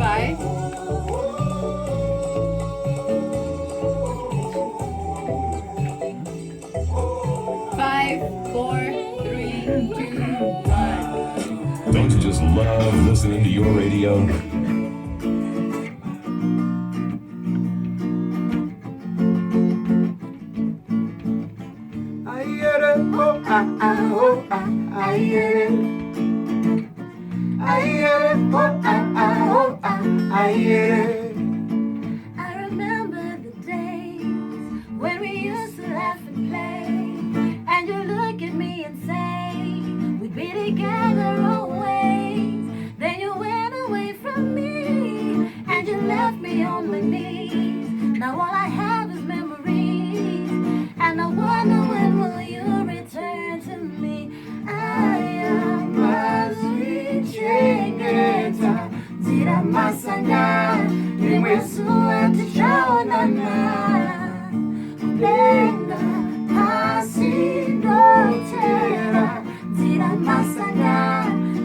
5, 4, 3, 2, 1. Don't you just love listening to your radio? I remember the days when we used to laugh and play, and you look at me and say we'd be together always. Then you went away from me and you left me on my knees. Now all I have is memories, and I wonder when will you return to me. I am a sweet chingeta, zira masanga, nimwesua tichaonana. Lenga pasi dotera, zira masanga,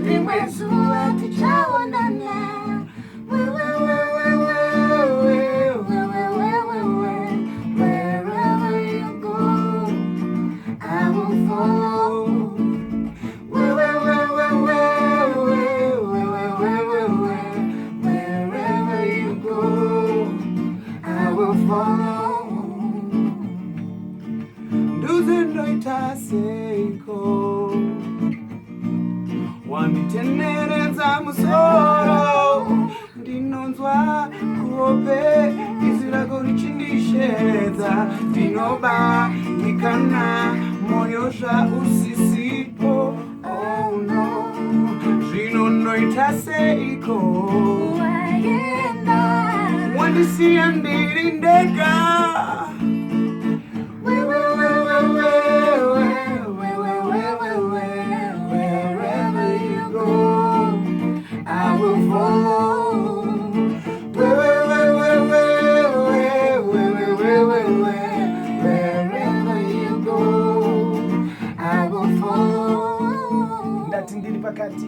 nimwesua tichaonana. Wherever you go, I will follow. Wherever you go, I will follow. Nduzendoitaseiko wanditenderedza musoro, ndinonzwa kuhope izi rako richindisheredza, ndinobanikana moyo zvausisipo. Oh no, zvinondoita seiko wandisiya ndiri ndega. Wherever you go, I will follow. Wherever you go, I will follow. Ndati ndiri pakati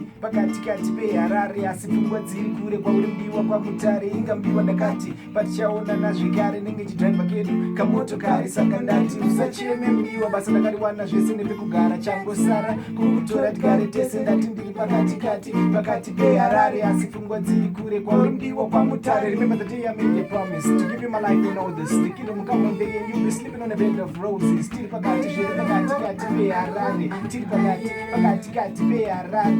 peharare, asi pfungwa dziri kure kwauri mbiwa kwamutare. Ingambiwa ndakati patichaonana zvekare, nenge chidhraivha kedu kamotokari. Saka ndati usacheme mbiwa, basa ndakariwana zvese nepekugara. Changosara kukutora tigare tese. Ndati ndiri pakati peharare, asi pfungwa dziri kure kwauri mbiwa kwamutare. Remember the day I made a promise to give you my life and all this. The kingdom come one day and you'll be sleeping on a bed of roses. Tiri pakati peharare, tiri pakati peharare.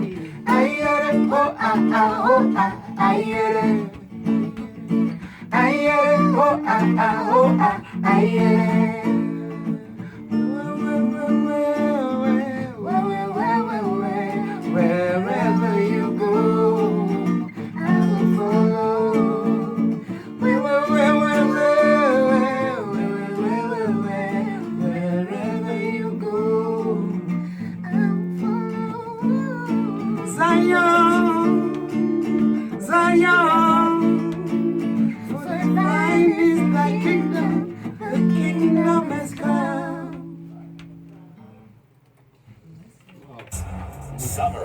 Ayere, oh ah ah, oh ah, ayere. Ayere, oh ah ah, oh ah, ayere. Wherever you go, I will follow. Wherever you go, I will follow. Zion, Zion, for thine is thy kingdom, the kingdom has come. Summer